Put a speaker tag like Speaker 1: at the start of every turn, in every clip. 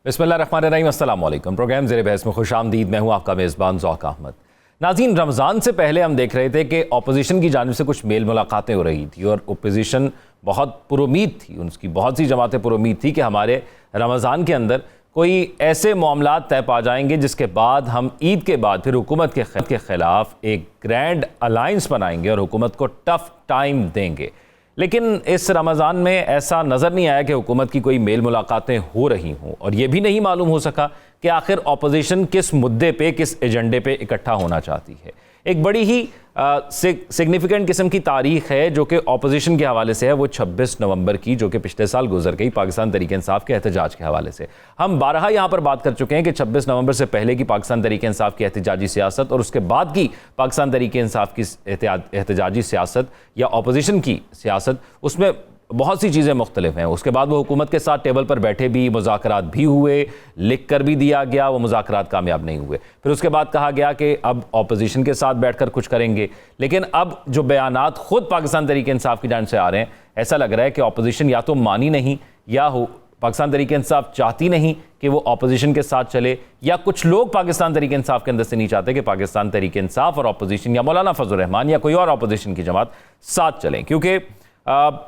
Speaker 1: बिस्मिल्लाहिर्रहमानिर्रहीम, अस्सलाम वालेकुम। प्रोग्राम ज़ेरे बहस में खुश आमदीद। मैं हूँ आपका मेज़बान ज़ौक अहमद। नाज़रीन, रमज़ान से पहले हम देख रहे थे कि अपोजिशन की जानिब से कुछ मेल मुलाकातें हो रही थी और अपोजिशन बहुत पुरुमीद थी, उनकी बहुत सी जमातें पुरुमीद थी कि हमारे रमज़ान के अंदर कोई ऐसे मामलात तय पा जाएंगे जिसके बाद हम ईद के बाद फिर हुकूमत के ख़िलाफ़ एक ग्रैंड अलायंस बनाएंगे और हुकूमत को टफ़ टाइम देंगे। लेकिन इस रमज़ान में ऐसा नज़र नहीं आया कि हुकूमत की कोई मेल मुलाकातें हो रही हों और ये भी नहीं मालूम हो सका कि आखिर अपोजिशन किस मुद्दे पे, किस एजेंडे पे इकट्ठा होना चाहती है। एक बड़ी ही सिग्निफिकेंट किस्म की तारीख है जो कि अपोजिशन के हवाले से है, वो 26 नवंबर की, जो कि पिछले साल गुजर गई पाकिस्तान तहरीक इंसाफ के एहतजाज के हवाले से। हम बारहा यहाँ पर बात कर चुके हैं कि 26 नवंबर से पहले की पाकिस्तान तहरीक इंसाफ की एहतजाजी सियासत और उसके बाद की पाकिस्तान तहरीक इंसाफ की एहतजाजी सियासत या अपोजिशन की सियासत, उसमें बहुत सी चीज़ें मुख्तलिफ हैं। उसके बाद वो हुकूमत के साथ टेबल पर बैठे भी, मुज़ाकरात भी हुए, लिख कर भी दिया गया, वो मुज़ाकरात कामयाब नहीं हुए। फिर उसके बाद कहा गया कि अब अपोजिशन के साथ बैठकर कुछ करेंगे। लेकिन अब जो बयानात खुद पाकिस्तान तहरीक इंसाफ की जानिब से आ रहे हैं, ऐसा लग रहा है कि अपोजिशन या तो मानी नहीं या पाकिस्तान तहरीक इंसाफ चाहती नहीं कि वो अपोजिशन के साथ चले, या कुछ लोग पाकिस्तान तहरीक इंसाफ के अंदर से नहीं चाहते कि पाकिस्तान तहरीक इंसाफ और अपोजिशन या मौलाना फजल रहमान या कोई और अपोजिशन की जमात साथ चलें। क्योंकि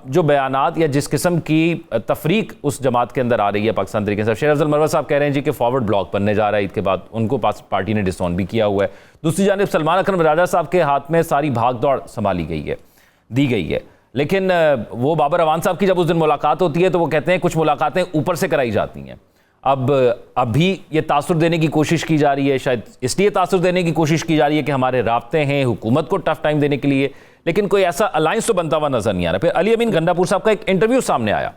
Speaker 1: जो बयानात या जिस किस्म की तफरीक उस जमात के अंदर आ रही है पाकिस्तान तहरीक इंसाफ, शेर अफजल मरवत साहब कह रहे हैं जी कि फॉरवर्ड ब्लॉक बनने जा रहा है ईद के बाद, उनको पार्टी ने डिसऑन भी किया हुआ है। दूसरी जानिब सलमान अकरम राजा साहब के हाथ में सारी भाग दौड़ संभाली गई है, दी गई है। लेकिन वो बाबर अवान साहब की जब उस दिन मुलाकात होती है तो वो कहते हैं कुछ मुलाकातें ऊपर से कराई जाती हैं। अब अभी ये तासुर देने की कोशिश की जा रही है, शायद इसलिए तासुर देने की कोशिश की जा रही है कि हमारे राब्ते हैं हुकूमत को टफ टाइम देने के लिए, लेकिन कोई ऐसा अलायंस तो बनता हुआ नजर नहीं आ रहा। फिर अली अमीन गंडापुर साहब का एक इंटरव्यू सामने आया,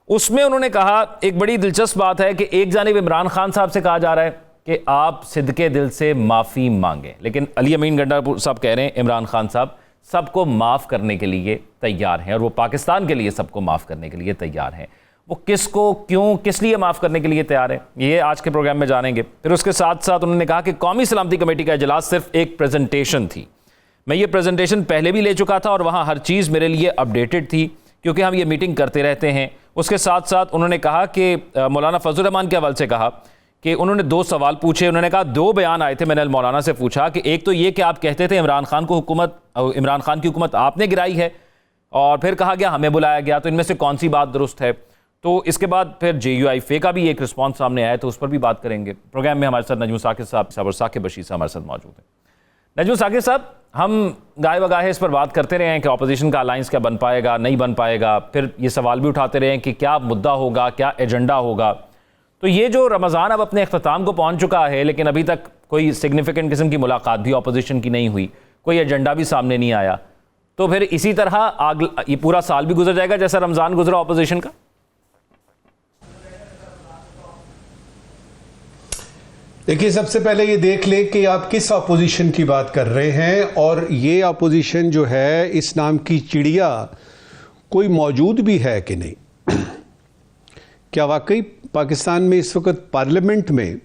Speaker 1: उसमें उन्होंने कहा, एक बड़ी दिलचस्प बात है कि एक जानिब इमरान खान साहब से कहा जा रहा है कि आप सिद्के दिल से माफ़ी मांगें, लेकिन अली अमीन गंडापुर साहब कह रहे हैं इमरान खान साहब सबको माफ़ करने के लिए तैयार हैं और वो पाकिस्तान के लिए सबको माफ़ करने के लिए तैयार हैं। वो किसको, क्यों, किस लिए माफ़ करने के लिए तैयार हैं, ये आज के प्रोग्राम में जानेंगे। फिर उसके साथ साथ उन्होंने कहा कि कौमी सलामती कमेटी का इजलास सिर्फ एक प्रेजेंटेशन थी, मैं ये प्रेजेंटेशन पहले भी ले चुका था और वहाँ हर चीज़ मेरे लिए अपडेटेड थी क्योंकि हम ये मीटिंग करते रहते हैं। उसके साथ साथ उन्होंने कहा कि मौलाना फजल रहमान के हवाले से कहा कि उन्होंने 2 सवाल पूछे। उन्होंने कहा 2 बयान आए थे, मैंने मौलाना से पूछा कि एक तो ये कि आप कहते थे इमरान खान की हुकूमत आपने गिराई है, और फिर कहा गया हमें बुलाया गया, तो इनमें से कौन सी बात दुरुस्त है। तो इसके बाद फिर JUIFA का भी एक रिस्पॉन्स सामने आया, तो उस पर भी बात करेंगे। प्रोग्राम में हमारे साथ नजमुल साकिब साहब और साकिब बशीर साहब हमारे साथ मौजूद हैं। नजमुल साकिब साहब, हम गाहे बगाहे इस पर बात करते रहे हैं कि अपोजिशन का अलायंस क्या बन पाएगा, नहीं बन पाएगा, फिर ये सवाल भी उठाते रहे हैं कि क्या मुद्दा होगा, क्या एजेंडा होगा। तो ये जो रमज़ान अब अपने अख्ताम को पहुंच चुका है, लेकिन अभी तक कोई सिग्निफिकेंट किस्म की मुलाकात भी अपोजिशन की नहीं हुई, कोई एजेंडा भी सामने नहीं आया, तो फिर इसी तरह ये पूरा साल भी गुजर जाएगा जैसा रमज़ान गुजरा अपोजिशन का।
Speaker 2: देखिए, सबसे पहले ये देख ले कि आप किस अपोजिशन की बात कर रहे हैं, और ये अपोजिशन जो है, इस नाम की चिड़िया कोई मौजूद भी है कि नहीं। क्या वाकई पाकिस्तान में इस वक्त पार्लियामेंट में,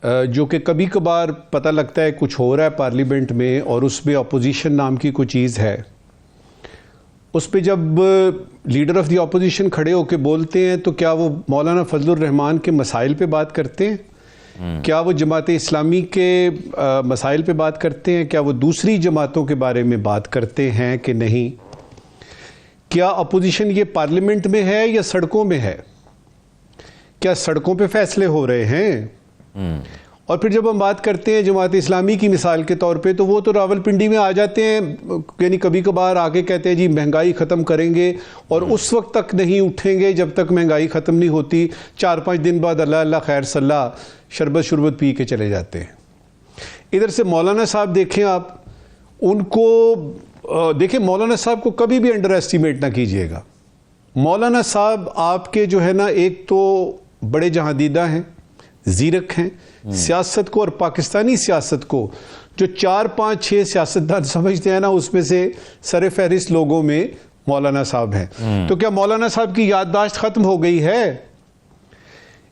Speaker 2: जो कि कभी कभार पता लगता है कुछ हो रहा है पार्लियामेंट में और उसमें अपोजिशन नाम की कोई चीज़ है, उस पर जब लीडर ऑफ द अपोजिशन खड़े होकर बोलते हैं तो क्या वो मौलाना फजल रहमान के मसाइल पे बात करते हैं? क्या वो जमात इस्लामी के मसाइल पे बात करते हैं? क्या वो दूसरी जमातों के बारे में बात करते हैं कि नहीं? क्या अपोजिशन ये पार्लियामेंट में है या सड़कों में है? क्या सड़कों पे फैसले हो रहे हैं? और फिर जब हम बात करते हैं जमात इस्लामी की मिसाल के तौर पे, तो वो तो रावलपिंडी में आ जाते हैं, यानी कभी कभार आके कहते हैं जी महंगाई ख़त्म करेंगे, और उस वक्त तक नहीं उठेंगे जब तक महंगाई ख़त्म नहीं होती। 4-5 दिन बाद अल्लाह अल्लाह खैर सल्ला शरबत शुरबत पी के चले जाते हैं। इधर से मौलाना साहब देखें, आप उनको देखें, मौलाना साहब को कभी भी अंडर एस्टिमेट ना कीजिएगा। मौलाना साहब आपके जो है ना, एक तो बड़े जहादीदा हैं, जीरक हैं, सियासत को और पाकिस्तानी सियासत को जो 4-5-6 सियासतदान समझते हैं ना, उसमें से सर फहरिस्त लोगों में मौलाना साहब हैं। तो क्या मौलाना साहब की याददाश्त खत्म हो गई है?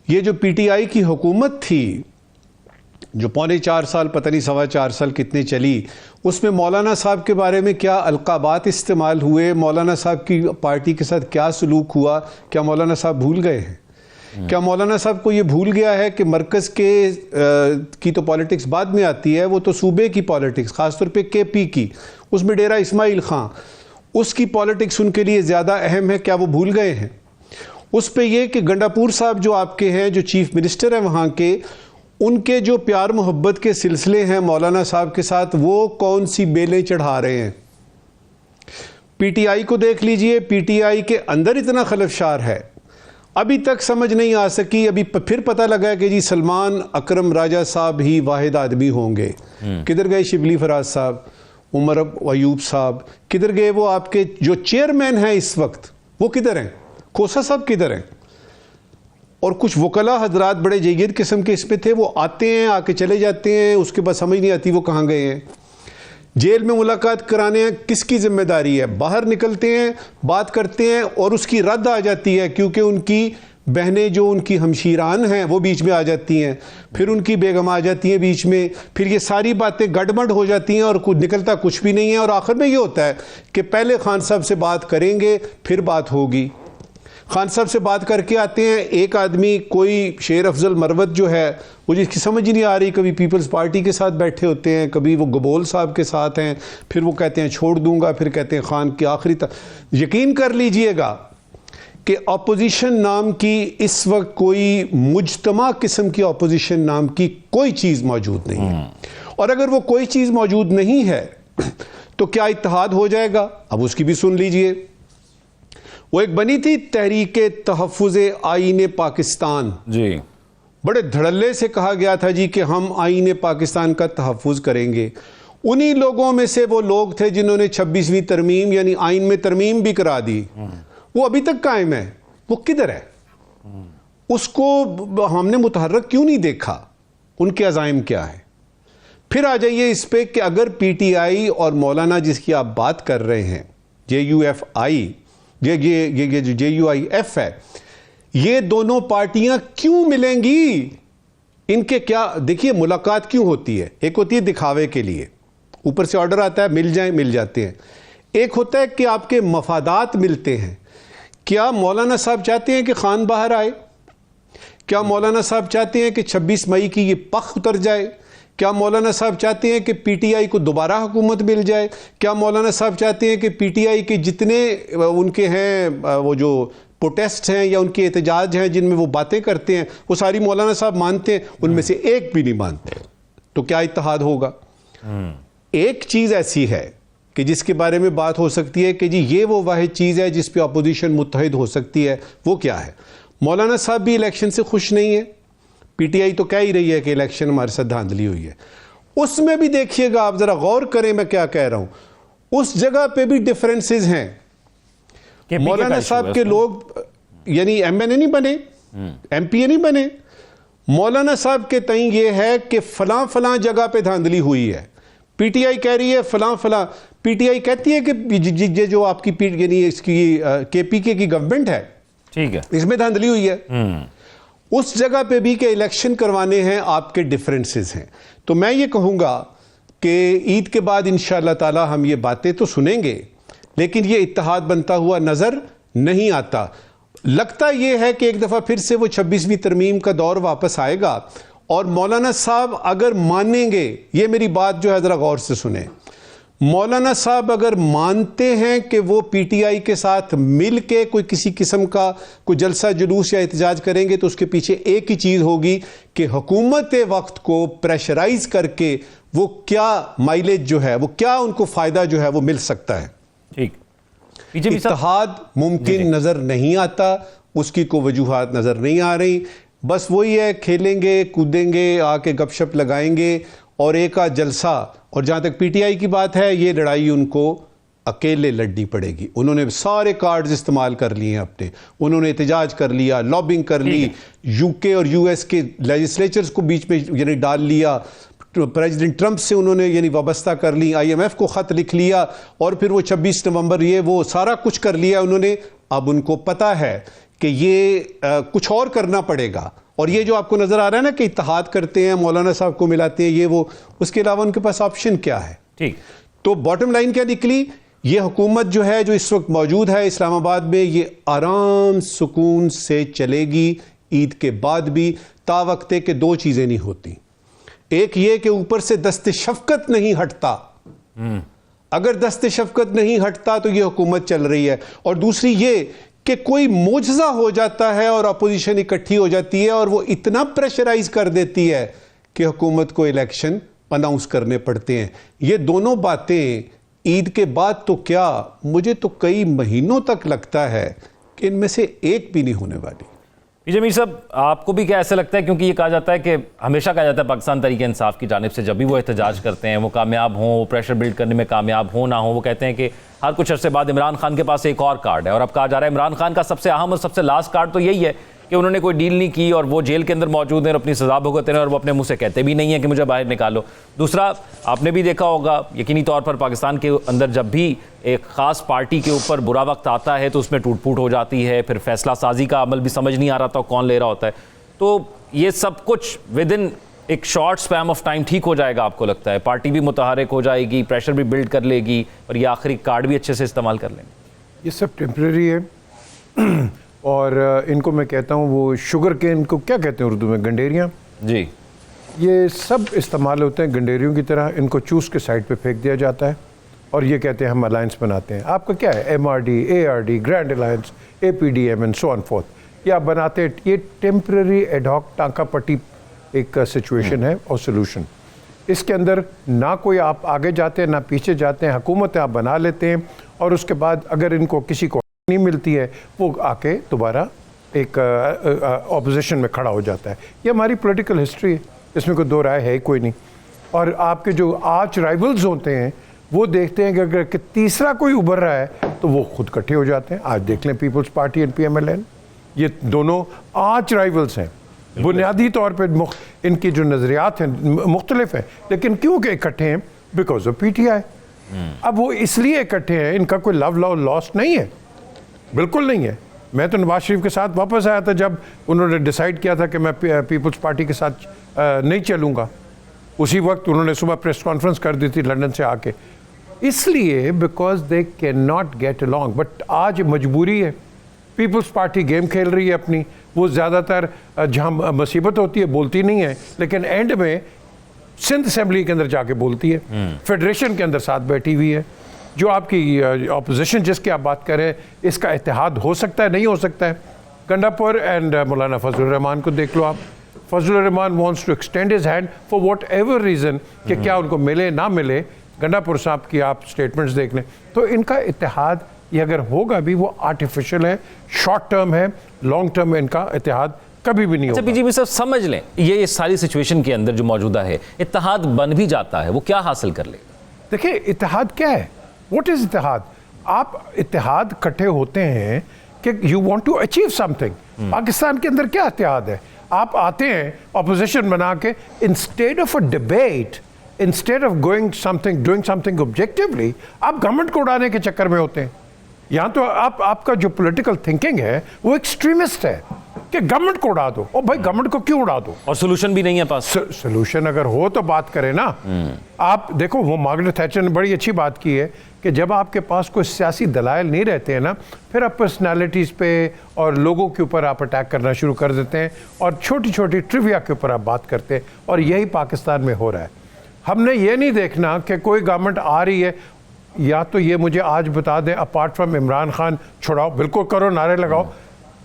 Speaker 2: ये जो PTI की हुकूमत थी जो 3.25 साल, पता नहीं 4.25 साल कितने चली, उसमें मौलाना साहब के बारे में क्या अलकाबात इस्तेमाल हुए, मौलाना साहब की पार्टी के साथ क्या सलूक हुआ, क्या मौलाना साहब भूल गए हैं? क्या मौलाना साहब को ये भूल गया है कि मरकज की तो पॉलिटिक्स बाद में आती है, वो तो सूबे की पॉलिटिक्स, खासतौर पे केपी की, उसमें डेरा इस्माइल खां, उसकी पॉलिटिक्स उनके लिए ज़्यादा अहम है, क्या वो भूल गए हैं? उस पे ये कि गंडापुर साहब जो आपके हैं, जो चीफ मिनिस्टर हैं वहाँ के, उनके जो प्यार मोहब्बत के सिलसिले हैं मौलाना साहब के साथ, वो कौन सी बेलें चढ़ा रहे हैं? पीटीआई को देख लीजिए, पीटीआई के अंदर इतना खलफशार है, अभी तक समझ नहीं आ सकी। अभी फिर पता लगा कि जी सलमान अकरम राजा साहब ही वाहिद आदमी होंगे। किधर गए शिबली फराज साहब, उमर अयूब साहब, किधर गए वो आपके जो चेयरमैन हैं इस वक्त, वो किधर हैं? खोसा साहब किधर हैं? और कुछ वकला हजरात बड़े जयीद किस्म के इसमें थे, वो आते हैं, आके चले जाते हैं, उसके बाद समझ नहीं आती वो कहाँ गए हैं। जेल में मुलाकात कराने किसकी जिम्मेदारी है? बाहर निकलते हैं, बात करते हैं और उसकी रद्द आ जाती है, क्योंकि उनकी बहनें जो उनकी हमशीरान हैं वो बीच में आ जाती हैं, फिर उनकी बेगम आ जाती हैं बीच में, फिर ये सारी बातें गड़बड़ हो जाती हैं और कुछ निकलता कुछ भी नहीं है। और आखिर में ये होता है कि पहले खान साहब से बात करेंगे, फिर बात होगी। खान साहब से बात करके आते हैं, एक आदमी कोई शेर अफजल मरवत जो है, वो जिसकी समझ ही नहीं आ रही, कभी पीपल्स पार्टी के साथ बैठे होते हैं, कभी वो गबोल साहब के साथ हैं, फिर वो कहते हैं छोड़ दूंगा, फिर कहते हैं खान की आखिरी तक। यकीन कर लीजिएगा कि अपोजिशन नाम की इस वक्त कोई मुजतमा किस्म की अपोजिशन नाम की कोई चीज़ मौजूद नहीं है। और अगर वो कोई चीज़ मौजूद नहीं है तो क्या इत्तेहाद हो जाएगा? अब उसकी भी सुन लीजिए। वो एक बनी थी तहरीके तहफ़्फ़ुज़ आईन पाकिस्तान जी, बड़े धड़ल्ले से कहा गया था जी कि हम आईन पाकिस्तान का तहफ़्फ़ुज़ करेंगे। उन्हीं लोगों में से वो लोग थे जिन्होंने 26वीं तरमीम यानी आईन में तरमीम भी करा दी। वो अभी तक कायम है, वो किधर है? उसको हमने मुतहर्रक क्यों नहीं देखा? उनके अज़ाइम क्या है? फिर आ जाइए इस पे कि अगर पीटीआई और मौलाना जिसकी आप बात कर रहे हैं, JUFI, ये जो JUIF है, ये दोनों पार्टियां क्यों मिलेंगी? इनके क्या, देखिए मुलाकात क्यों होती है? एक होती है दिखावे के लिए, ऊपर से ऑर्डर आता है मिल जाए, मिल जाते हैं। एक होता है कि आपके मफादात मिलते हैं। क्या मौलाना साहब चाहते हैं कि खान बाहर आए? क्या मौलाना साहब चाहते हैं कि 26 मई की ये पख उतर जाए? क्या मौलाना साहब चाहते हैं कि पीटीआई को दोबारा हुकूमत मिल जाए? क्या मौलाना साहब चाहते हैं कि पीटीआई के जितने उनके हैं वो जो प्रोटेस्ट हैं या उनके एहतजाज हैं जिनमें वो बातें करते हैं, वो सारी मौलाना साहब मानते हैं? उनमें से एक भी नहीं मानते। तो क्या इत्तेहाद होगा? एक चीज़ ऐसी है कि जिसके बारे में बात हो सकती है कि जी ये वो वाहिद चीज़ है जिस पे अपोजिशन मुत्तहिद हो सकती है। वो क्या है? मौलाना साहब भी इलेक्शन से खुश नहीं है। पीटीआई तो कह ही रही है कि इलेक्शन हमारे साथ धांधली हुई है। उसमें भी देखिएगा, आप जरा गौर करें मैं क्या कह रहा हूं, उस जगह पे भी डिफरेंसेस हैं। मौलाना साहब के लोग यानी एमएनए नहीं बने, एमपीए नहीं बने। मौलाना साहब के तई ये है कि फलां फलां जगह पे धांधली हुई है। पीटीआई कह रही है फलां फलां, पीटीआई कहती है कि जो आपकी यानी इसकी केपीके की गवर्नमेंट है, ठीक है, इसमें धांधली हुई है। उस जगह पे भी के इलेक्शन करवाने हैं, आपके डिफरेंसेस हैं। तो मैं ये कहूँगा कि ईद के बाद इंशाअल्लाह ताला हम ये बातें तो सुनेंगे, लेकिन ये इत्तेहाद बनता हुआ नज़र नहीं आता। लगता ये है कि एक दफ़ा फिर से वो 26वीं तरमीम का दौर वापस आएगा और मौलाना साहब अगर मानेंगे, ये मेरी बात जो है ज़रा गौर से सुने, मौलाना साहब अगर मानते हैं कि वो पीटीआई के साथ मिल के कोई किसी किस्म का कोई जलसा जुलूस या एहतजाज करेंगे, तो उसके पीछे एक ही चीज़ होगी कि हुकूमत वक्त को प्रेशराइज करके वो क्या माइलेज जो है, वो क्या उनको फ़ायदा जो है वो मिल सकता है। ठीक, इत्तेहाद मुमकिन नज़र नहीं आता, उसकी कोई वजूहात नज़र नहीं आ रही। बस वही है, खेलेंगे कूदेंगे, आके गपशप लगाएंगे और एक आध जलसा। और जहाँ तक पीटीआई की बात है, ये लड़ाई उनको अकेले लड़नी पड़ेगी। उन्होंने सारे कार्ड्स इस्तेमाल कर लिए हैं अपने, उन्होंने एहतजाज कर लिया, लॉबिंग कर ली, यूके और यूएस के लेजिस्लेचर्स को बीच में यानी डाल लिया, प्रेसिडेंट ट्रंप से उन्होंने यानी वाबस्ता कर ली, IMF को ख़त लिख लिया और फिर वो 26 नवंबर ये वो सारा कुछ कर लिया उन्होंने। अब उनको पता है कि ये कुछ और करना पड़ेगा। और ये जो आपको नज़र आ रहा है ना कि इत्तेहाद करते हैं, मौलाना साहब को मिलाते हैं, ये वो, उसके अलावा उनके पास ऑप्शन क्या है? ठीक, तो बॉटम लाइन क्या निकली? ये हुकूमत जो है, जो इस वक्त मौजूद है इस्लामाबाद में, ये आराम सुकून से चलेगी, ईद के बाद भी तावक्ते के दो चीज़ें नहीं होती। एक ये कि ऊपर से दस्ते शफकत नहीं हटता, अगर दस्ते शफकत नहीं हटता तो ये हुकूमत चल रही है, और दूसरी ये कि कोई मोजज़ा हो जाता है और अपोजिशन इकट्ठी हो जाती है और वो इतना प्रेशराइज कर देती है कि हुकूमत को इलेक्शन अनाउंस करने पड़ते हैं। ये दोनों बातें ईद के बाद तो क्या, मुझे तो कई महीनों तक लगता है कि इनमें से एक भी नहीं होने वाली।
Speaker 1: पीजे मीर साहब, आपको भी क्या ऐसा लगता है, क्योंकि ये कहा जाता है कि हमेशा कहा जाता है पाकिस्तान तहरीक इंसाफ की जानिब से जब भी वो एहतजाज करते हैं, वो कामयाब हों, प्रेशर बिल्ड करने में कामयाब हो ना हो, वो कहते हैं कि हर कुछ अरसे बाद इमरान खान के पास एक और कार्ड है, और अब कहा जा रहा है इमरान खान का सबसे अहम और सबसे लास्ट कार्ड तो यही है कि उन्होंने कोई डील नहीं की और वो जेल के अंदर मौजूद हैं और अपनी सजा भुगतते हैं, और वो अपने मुंह से कहते भी नहीं है कि मुझे बाहर निकालो। दूसरा, आपने भी देखा होगा यकीनी तौर पर पाकिस्तान के अंदर जब भी एक ख़ास पार्टी के ऊपर बुरा वक्त आता है तो उसमें टूट फूट हो जाती है, फिर फैसला साजी का अमल भी समझ नहीं आ रहा था कौन ले रहा होता है। तो ये सब कुछ विद इन एक शॉर्ट स्पैम ऑफ टाइम ठीक हो जाएगा, आपको लगता है? पार्टी भी मुतहरक हो जाएगी, प्रेशर भी बिल्ड कर लेगी, और ये आखिरी कार्ड भी अच्छे से इस्तेमाल कर लेंगे?
Speaker 3: ये सब टेम्प्रेरी है और इनको मैं कहता हूँ वो शुगर केन को क्या कहते हैं उर्दू में, गंडेरियाँ जी, ये सब इस्तेमाल होते हैं गंडेरियों की तरह। इनको चूस के साइड पे फेंक दिया जाता है और ये कहते हैं हम अलायंस बनाते हैं। आपका क्या है, MRD, ARD, grand alliance, APDM and so on fourth, ये आप बनाते हैं। ये टेम्प्रेरी एडहॉक टांका पट्टी एक सिचुएशन है और सोल्यूशन। इसके अंदर ना कोई आप आगे जाते हैं ना पीछे जाते हैं, हुकूमत आप बना लेते हैं और उसके बाद अगर इनको किसी को नहीं मिलती है वो आके दोबारा एक ऑपोजिशन में खड़ा हो जाता है। ये हमारी पॉलिटिकल हिस्ट्री है, इसमें कोई दो राय है कोई नहीं। और आपके जो आर्च राइवल्स होते हैं वो देखते हैं कि अगर कि तीसरा कोई उभर रहा है तो वो खुद इकट्ठे हो जाते हैं। आज देख लें पीपल्स पार्टी एंड PMLN, ये दोनों आर्च राइवल्स हैं। बुनियादी तौर पे इनकी जो नज़रियात हैं मुख्तलिफ हैं, लेकिन क्यों के इकट्ठे हैं? Because of PTI। अब वो इसलिए इकट्ठे हैं, इनका कोई लव लॉस्ट नहीं है, बिल्कुल नहीं है। मैं तो नवाज शरीफ के साथ वापस आया था जब उन्होंने डिसाइड किया था कि मैं पीपल्स पार्टी के साथ नहीं चलूँगा। उसी वक्त उन्होंने सुबह प्रेस कॉन्फ्रेंस कर दी थी लंदन से आके, इसलिए because they can not get along. But आज मजबूरी है, पीपल्स पार्टी गेम खेल रही है अपनी। वो ज़्यादातर जहाँ मुसीबत होती है बोलती नहीं है, लेकिन एंड में सिंध असेंबली के अंदर जाके बोलती है, फेडरेशन के अंदर साथ बैठी हुई है। जो आपकी ऑपोजिशन जिसकी आप बात करें, इसका इत्तेहाद हो सकता है, नहीं हो सकता है। गंडापुर एंड मौलाना फजलुर रहमान को देख लो आप। Fazlur Rehman wants to extend his hand for whatever reason, कि क्या उनको मिले ना मिले। गंडापुर साहब की आप स्टेटमेंट्स देख लें, तो इनका इत्तेहाद ये अगर होगा भी वो आर्टिफिशियल है, शॉर्ट टर्म है, लॉन्ग टर्म में इनका इत्तेहाद कभी भी नहीं होगा।
Speaker 1: पीजी भी सब समझ लें, ये इस सारी सिचुएशन के अंदर जो मौजूदा है, इत्तेहाद बन भी जाता है, वो क्या हासिल कर लेगा?
Speaker 3: देखिए इत्तेहाद क्या है, व्हाट इज इत्तेहाद? आप इत्तेहाद इकट्ठे होते हैं कि you want to achieve something. Pakistan के अंदर क्या इत्तेहाद है? आप आते हैं अपोजिशन बना के, instead of a debate, instead of doing something objectively, आप गवर्नमेंट को उड़ाने के चक्कर में होते हैं। यहाँ तो आपका जो पॉलिटिकल थिंकिंग है वो एक्सट्रीमिस्ट है कि गवर्नमेंट को उड़ा दो। और भाई गवर्नमेंट को क्यों उड़ा दो?
Speaker 1: और सोल्यूशन भी नहीं है पास।
Speaker 3: सोल्यूशन अगर हो तो बात करें ना। आप देखो वो मार्गरेट थैचर ने बड़ी अच्छी बात की है कि जब आपके पास कोई सियासी दलाइल नहीं रहते हैं ना, फिर आप पर्सनालिटीज़ पे और लोगों के ऊपर आप अटैक करना शुरू कर देते हैं और छोटी छोटी ट्रिविया के ऊपर आप बात करते हैं। और यही पाकिस्तान में हो रहा है। हमने ये नहीं देखना कि कोई गवर्नमेंट आ रही है, या तो ये मुझे आज बता दें अपार्ट फ्रॉम इमरान खान छुड़ाओ, बिल्कुल करो, नारे लगाओ,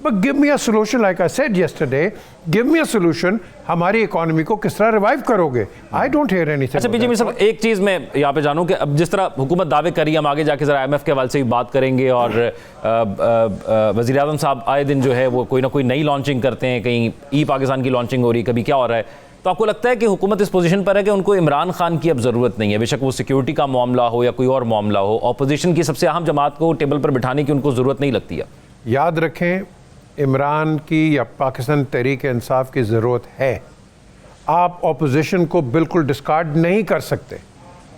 Speaker 3: but give me a solution. Like I said yesterday, give me a solution. हमारी इकोनॉमी को किस तरह रिवाइव करोगे? I don't hear anything.
Speaker 1: अच्छा पीजी साहब, एक चीज़ मैं यहाँ पे जानूँ कि अब जिस तरह हुकूमत दावे करी, हम आगे जाके ज़रा IMF के हवाले से भी बात करेंगे, और वज़ीर आज़म साहब आए दिन जो है वो कोई ना कोई नई लॉन्चिंग करते हैं, कहीं ई पाकिस्तान की लॉन्चिंग हो रही है, कभी क्या हो रहा है। तो आपको लगता है कि हुकूमत इस पोजीशन पर है कि उनको इमरान खान की अब ज़रूरत नहीं है, बेशक वो सिक्योरिटी का मामला हो या कोई और मामला हो, अपोजिशन की सबसे अहम जमात को टेबल पर बिठाने की उनको ज़रूरत नहीं लगती है?
Speaker 3: याद रखें, इमरान की या पाकिस्तान तहरीक इंसाफ की ज़रूरत है। आप अपोजिशन को बिल्कुल डिस्कार्ड नहीं कर सकते।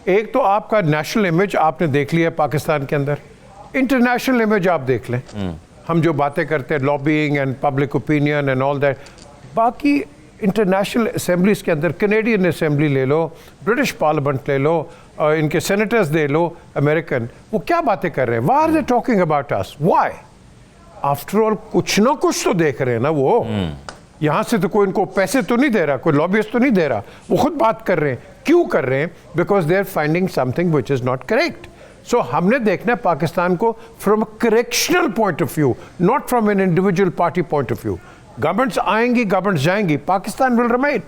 Speaker 3: एक तो आपका नेशनल इमेज आपने देख लिया पाकिस्तान के अंदर, इंटरनेशनल इमेज आप देख लें। हम जो बातें करते हैं lobbying and public opinion and all that, बाकी इंटरनेशनल असेंबलीज के अंदर कैनेडियन असेंबली ले लो, ब्रिटिश पार्लियामेंट ले लो, इनके सेनेटर्स दे लो अमेरिकन, वो क्या बातें कर रहे हैं? Why are they talking about us? Why? After all कुछ ना कुछ तो देख रहे हैं ना वो। यहाँ से तो कोई इनको पैसे तो नहीं दे रहा, कोई लॉबियस्ट तो नहीं दे रहा, वो खुद बात कर रहे हैं। क्यों कर रहे हैं? Because they are finding something which is not correct. So हमने देखना है पाकिस्तान को from a correctional point of view, not from an individual party point of view. Governments आएंगी, गवर्नमेंट्स जाएंगी, पाकिस्तान विल रिमेन।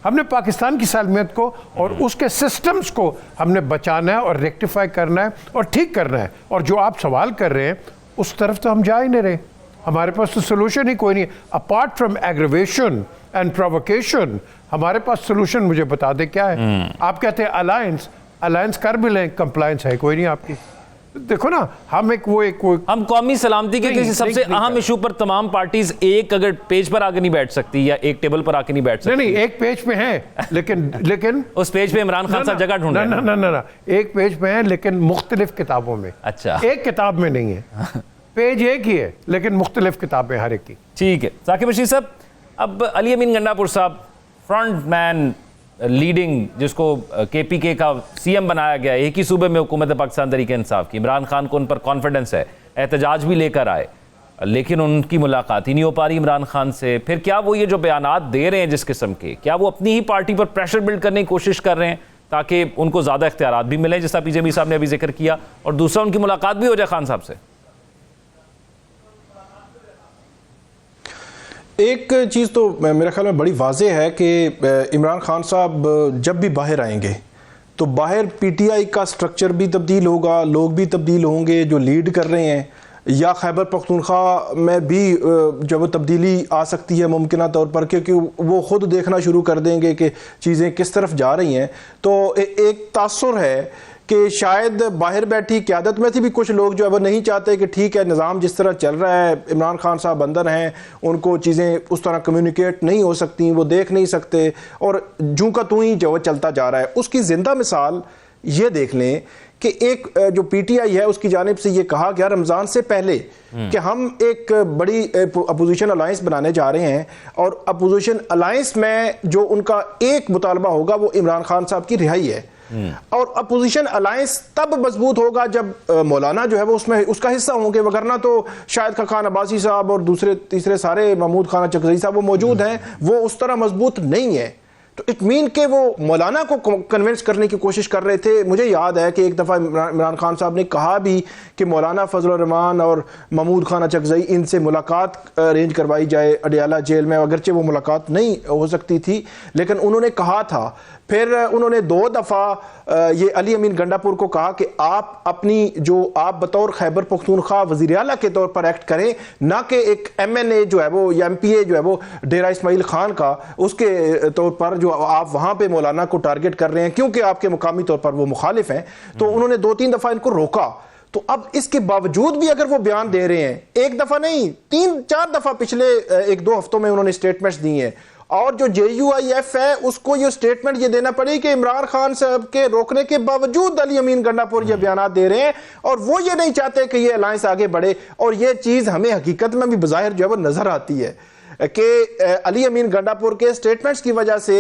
Speaker 3: हमने पाकिस्तान की सालमियत को और उसके सिस्टम्स को हमने बचाना है और रेक्टिफाई करना है और ठीक करना है। और जो आप सवाल कर रहे हैं उस तरफ तो हम जा ही नहीं रहे। हमारे पास तो सोल्यूशन ही कोई नहीं, apart from aggravation and provocation. हमारे पास सोल्यूशन मुझे बता दे क्या है? आप कहते हैं अलायंस, अलायंस कर भी लें, कंप्लायंस है कोई नहीं आपकी। देखो ना, हम हम
Speaker 1: कौमी सलामती के किसी सबसे अहम इशू पर तमाम पार्टीज एक अगर पेज पर आके नहीं बैठ सकती या एक टेबल पर आके नहीं बैठ सकती।
Speaker 3: नहीं, एक पेज पे हैं, लेकिन
Speaker 1: उस पेज पे इमरान खान साहब जगह ढूंढ रहे हैं।
Speaker 3: ना, एक पेज पे हैं लेकिन मुख्तलिफ किताबों में।
Speaker 1: अच्छा,
Speaker 3: एक किताब में नहीं है, पेज एक ही है लेकिन मुख्तलिफ किताबें हर एक की।
Speaker 1: ठीक है साकिब रशीद साहब, अब अली अमीन गंडापुर साहब फ्रंट मैन लीडिंग, जिसको KPK का CM बनाया गया, एक ही सूबे में हुकूमत पाकिस्तान तहरीक इंसाफ की, इमरान खान को उन पर कॉन्फिडेंस है, एहतजाज भी लेकर आए, लेकिन उनकी मुलाकात ही नहीं हो पा रही इमरान खान से। फिर क्या वो ये जो बयानात दे रहे हैं जिस किस्म के, क्या वो अपनी ही पार्टी पर प्रेशर बिल्ड करने की कोशिश कर रहे हैं ताकि उनको ज़्यादा इख्तियारात भी मिले, जैसा PJB साहब ने अभी जिक्र किया, और दूसरा उनकी मुलाकात भी हो जाए खान साहब से?
Speaker 4: एक चीज़ तो मेरे ख्याल में बड़ी वाज़ेह है कि इमरान खान साहब जब भी बाहर आएंगे तो बाहर PTI का स्ट्रक्चर भी तब्दील होगा, लोग भी तब्दील होंगे जो लीड कर रहे हैं, या खैबर पख्तूनख्वा में भी जब वो तब्दीली आ सकती है मुमकिन तौर पर, क्योंकि वो ख़ुद देखना शुरू कर देंगे कि चीज़ें किस तरफ जा रही हैं। तो एक तासुर है कि शायद बाहर बैठी क़यादत में से भी कुछ लोग जो है वो नहीं चाहते कि ठीक है निज़ाम जिस तरह चल रहा है, इमरान खान साहब अंदर हैं, उनको चीज़ें उस तरह कम्युनिकेट नहीं हो सकती, वो देख नहीं सकते, और जूं का तूं ही जो है चलता जा रहा है। उसकी ज़िंदा मिसाल ये देख लें कि एक जो PTI है उसकी जानिब से ये कहा गया रमज़ान से पहले कि हम एक बड़ी अपोजिशन अलायंस बनाने जा रहे हैं, और अपोजिशन अलायंस में जो उनका एक मुतालबा होगा वो इमरान खान साहब की रिहाई है। और अपोजिशन अलायंस तब मजबूत होगा जब मौलाना जो है वो उसमें उसका हिस्सा होंगे, वगरना तो शाहिद खान अब्बासी साहब और दूसरे तीसरे सारे महमूद खान चकजई साहब वो मौजूद हैं, वो उस तरह मजबूत नहीं है। तो इट मीन के वो मौलाना को कन्विंस करने की कोशिश कर रहे थे। मुझे याद है कि एक दफ़ा इमरान खान साहब ने कहा भी कि मौलाना फजल रहमान और महमूद खान चकजई इनसे मुलाकात अरेंज करवाई जाए अडियाला जेल में, अगरचे वो मुलाकात नहीं हो सकती थी लेकिन उन्होंने कहा था। फिर उन्होंने 2 दफ़ा ये अली अमीन गंडापुर को कहा कि आप अपनी जो आप बतौर खैबर पख्तूनख्वा वज़ीर आला के तौर पर एक्ट करें, ना कि एक MNA जो है वो या MPA जो है वो डेरा इस्माइल खान का उसके तौर पर जो आप वहाँ पे मौलाना को टारगेट कर रहे हैं क्योंकि आपके मुकामी तौर पर वो मुखालिफ हैं। तो उन्होंने 2-3 दफ़ा इनको रोका। तो अब इसके बावजूद भी अगर वो बयान दे रहे हैं, एक दफ़ा नहीं 3-4 दफ़ा पिछले 1-2 हफ्तों में उन्होंने स्टेटमेंट्स दी हैं, और जो JUIF है उसको ये स्टेटमेंट ये देना पड़ी कि इमरान खान साहब के रोकने के बावजूद अली अमीन गंडापुर ये बयान दे रहे हैं और वो ये नहीं चाहते कि ये अलायंस आगे बढ़े। और ये चीज़ हमें हकीकत में भी बज़ाहिर जो है वो नज़र आती है कि अली अमीन गंडापुर के स्टेटमेंट्स की वजह से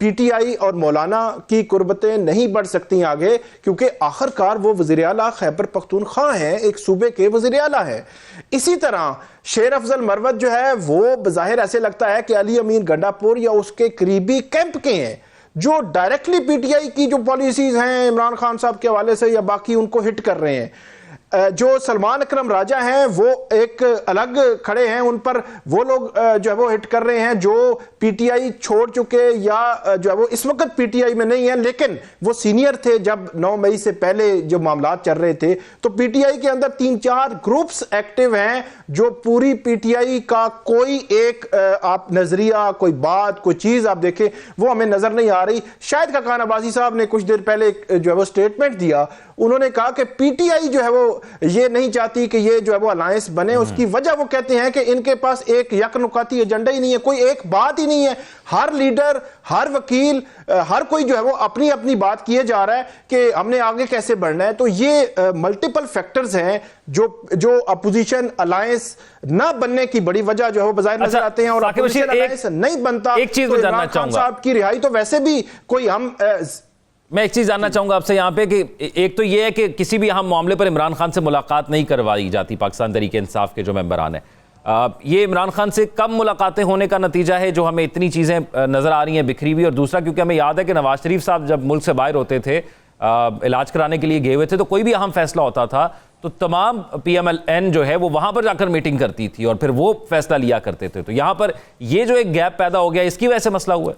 Speaker 4: PTI और मौलाना की कुर्बतें नहीं बढ़ सकती आगे, क्योंकि आखिरकार वो वज़ीर आला खैबर पख्तूनख्वा हैं, एक सूबे के वज़ीर आला है। इसी तरह शेर अफजल मरवत जो है वो बज़ाहिर ऐसे लगता है कि अली अमीन गंडापुर या उसके करीबी कैंप के हैं, जो डायरेक्टली PTI की जो पॉलिसीज हैं इमरान खान साहब के हवाले से या बाकी उनको हिट कर रहे हैं। जो सलमान अकरम राजा हैं वो एक अलग खड़े हैं, उन पर वो लोग जो है वो हिट कर रहे हैं जो PTI छोड़ चुके या जो है वो इस वक्त PTI में नहीं है, लेकिन वो सीनियर थे जब 9 मई से पहले जो मामलात चल रहे थे। तो PTI के अंदर 3-4 ग्रुप्स एक्टिव हैं जो पूरी PTI का कोई एक आप नजरिया, कोई बात, कोई चीज आप देखें वो हमें नजर नहीं आ रही। शाहिद खान अब्बासी साहब ने कुछ देर पहले जो है वो स्टेटमेंट दिया, उन्होंने कहा कि PTI जो है वो ये नहीं चाहती कि ये जो है वो अलायंस बने। उसकी वजह वो कहते हैं कि इनके पास एक यकनुकाती एजेंडा ही नहीं है, कोई एक बात ही नहीं है। हर लीडर, हर वकील, हर कोई जो है वो अपनी अपनी बात किए जा रहा है कि हमने आगे कैसे बढ़ना है। तो ये मल्टीपल फैक्टर्स हैं जो अपोजिशन अलायंस ना बनने की बड़ी वजह जो है वो बाज़ाहिर नजर आते हैं। और अपोजिशन अलायंस नहीं बनता
Speaker 1: एक चीज मैं जानना चाहूंगा,
Speaker 4: साहब की रिहाई तो वैसे भी कोई
Speaker 1: मैं एक चीज जानना चाहूंगा आपसे यहाँ पे कि एक तो ये है कि किसी भी अहम मामले पर इमरान खान से मुलाकात नहीं करवाई जाती पाकिस्तान तहरीक इंसाफ के जो मेंबरान हैं, ये इमरान खान से कम मुलाकातें होने का नतीजा है जो हमें इतनी चीज़ें नज़र आ रही हैं बिखरी हुई? और दूसरा, क्योंकि हमें याद है कि नवाज शरीफ साहब जब मुल्क से बाहर होते थे, इलाज कराने के लिए गए हुए थे, तो कोई भी अहम फैसला होता था तो तमाम PMLN जो है वो वहाँ पर जाकर मीटिंग करती थी और फिर वो फैसला लिया करते थे। तो यहाँ पर ये जो एक गैप पैदा हो गया, इसकी वजह से मसला हुआ है।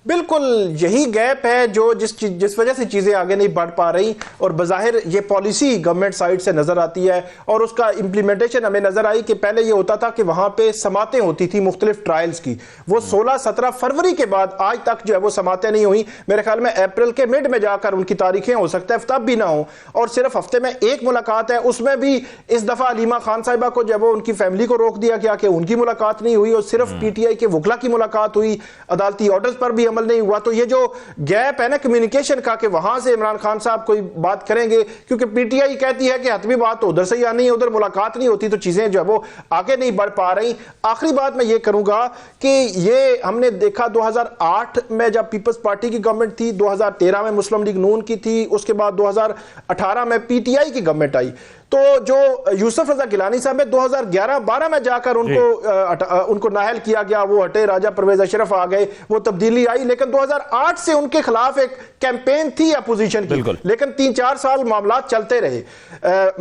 Speaker 4: बिल्कुल यही गैप है जो जिस वजह से चीज़ें आगे नहीं बढ़ पा रही, और बज़ाहिर ये पॉलिसी गवर्नमेंट साइड से नज़र आती है और उसका इम्प्लीमेंटेशन हमें नज़र आई कि पहले ये होता था कि वहाँ पे समातें होती थी मुख्तलिफ ट्रायल्स की, वो 16-17 फरवरी के बाद आज तक जो है वो समातें नहीं हुई। मेरे ख्याल में अप्रैल के मिड में जाकर उनकी तारीखें हो सकता है तब भी ना हो, और सिर्फ हफ्ते में एक मुलाकात है, उसमें भी इस दफ़ा हलीमा खान साहिबा को जब वो उनकी फैमिली को रोक दिया गया कि उनकी मुलाकात नहीं हुई और सिर्फ PTI के वकला की मुलाकात हुई, अदालती ऑर्डर्स पर भी अमल नहीं हुआ। तो ये जो गैप है ना कम्युनिकेशन का, कि वहां से इमरान खान साहब कोई बात करेंगे, क्योंकि PTI कहती है कि हतमी बात तो उधर से ही आनी है, उधर मुलाकात नहीं होती, तो चीजें जो है वो आगे नहीं बढ़ पा रही। आखिरी बात मैं ये करूंगा कि ये हमने देखा 2008 में जब पीपल्स पार्टी की गवर्नमेंट थी, 2013 में मुस्लिम लीग नून की थी, उसके बाद 2018 में PTI की गवर्नमेंट आई, तो जो यूसुफ रजा गिलानी साहब में 2011-12 में जाकर उनको नाहल किया गया, वो हटे, राजा परवेज अशरफ आ गए, वो तब्दीली आई, लेकिन 2008 से उनके खिलाफ एक कैंपेन थी अपोजिशन की, लेकिन 3-4 साल मामला चलते रहे।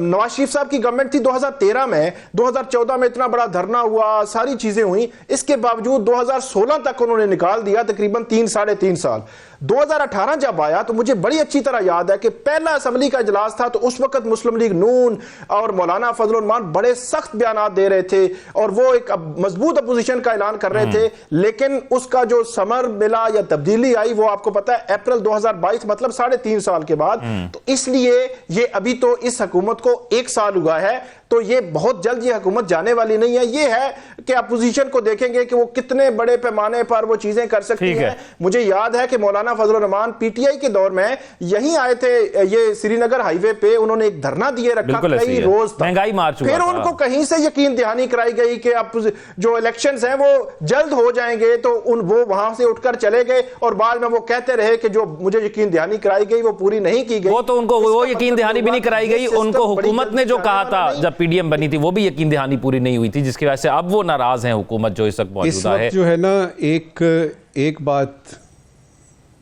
Speaker 4: नवाज शरीफ साहब की गवर्नमेंट थी 2013 में, 2014 में इतना बड़ा धरना हुआ, सारी चीजें हुई, इसके बावजूद 2016 तक उन्होंने निकाल दिया, तकरीबन 3-3.5 साल। 2018 जब आया तो मुझे बड़ी अच्छी तरह याद है कि पहला असेंबली का इजलास था, तो उस वक्त मुस्लिम लीग नून और मौलाना फजल रहमान बड़े सख्त बयान दे रहे थे और वो एक मजबूत अपोजिशन का ऐलान कर रहे थे, लेकिन उसका जो समर मिला या तब्दीली आई वो आपको पता है अप्रैल 2022, मतलब 3.5 साल के बाद। तो इसलिए ये अभी तो इस हुकूमत को 1 साल हुआ है, तो ये बहुत जल्द ये हुकूमत जाने वाली नहीं है। ये है कि अपोजिशन को देखेंगे कि वो कितने बड़े पैमाने पर वो चीजें कर सकती है। मुझे याद है कि मौलाना फजल रहमान PTI के दौर में यहीं आए थे, ये श्रीनगर हाईवे पे उन्होंने एक धरना दिए रखा, कई रोज तक
Speaker 1: महंगाई मार चुका,
Speaker 4: फिर उनको कहीं से यकीन दहानी कराई गई कि अब जो इलेक्शंस हैं वो जल्द हो जाएंगे, तो वो वहां से उठकर चले गए और बाद में वो कहते रहे कि जो मुझे यकीन दहानी कराई गई वो पूरी नहीं की गई।
Speaker 1: वो तो उनको वो यकीन दहानी भी नहीं कराई गई, उनको हुकूमत ने जो कहा था जब PDM बनी थी वो भी यकीन दहानी पूरी नहीं हुई थी, जिसकी वजह से अब वो नाराज हैं हुकूमत जो इस वक्त मौजूदा है।
Speaker 2: जो है ना एक बात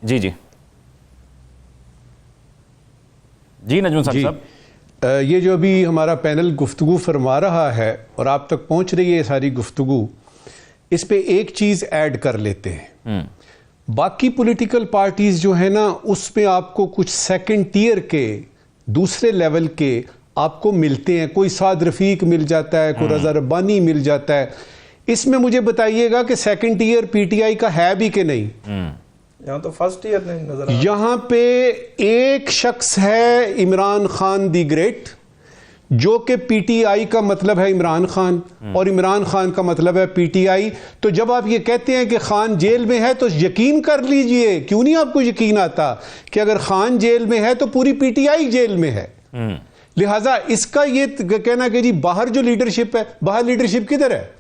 Speaker 1: जी नजमुल साहब,
Speaker 2: ये जो अभी हमारा पैनल गुफ्तगू फरमा रहा है और आप तक पहुंच रही है सारी गुफ्तगू, इस पे एक चीज ऐड कर लेते हैं। बाकी पॉलिटिकल पार्टीज जो है ना उसमें आपको कुछ सेकंड टियर के, दूसरे लेवल के आपको मिलते हैं, कोई साद रफीक मिल जाता है, कोई रजा रब्बानी मिल जाता है। इसमें मुझे बताइएगा कि सेकंड टियर PTI का है भी कि नहीं?
Speaker 4: यहाँ तो फर्स्ट ईयर नहीं नजर,
Speaker 2: यहां पे एक शख्स है इमरान खान दी ग्रेट, जो कि PTI का मतलब है इमरान खान और इमरान खान का मतलब है PTI। तो जब आप ये कहते हैं कि खान जेल में है तो यकीन कर लीजिए, क्यों नहीं आपको यकीन आता कि अगर खान जेल में है तो पूरी PTI जेल में है। लिहाजा इसका ये कहना कि जी बाहर जो लीडरशिप है, बाहर लीडरशिप किधर है?